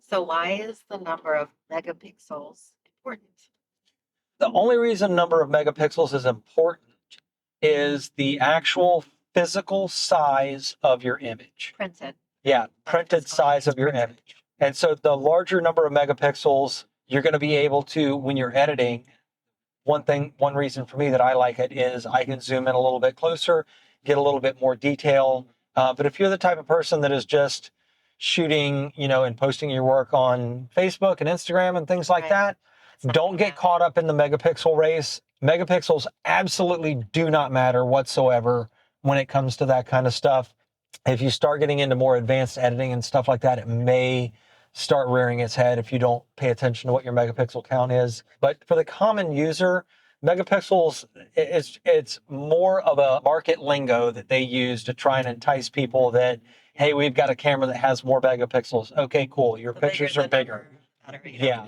So why is the number of megapixels important? The only reason number of megapixels is important is the actual physical size of your image. Printed. Yeah, printed size of your image. And so the larger number of megapixels, you're going to be able to, when you're editing, one reason for me that I like it is I can zoom in a little bit closer, get a little bit more detail. But if you're the type of person that is just shooting, and posting your work on Facebook and Instagram and things like that, don't get caught up in the megapixel race. Megapixels absolutely do not matter whatsoever when it comes to that kind of stuff. If you start getting into more advanced editing and stuff like that, it may start rearing its head if you don't pay attention to what your megapixel count is. But for the common user, megapixels, it's more of a market lingo that they use to try and entice people that, hey, we've got a camera that has more megapixels. Okay, cool. Your pictures are bigger. Yeah.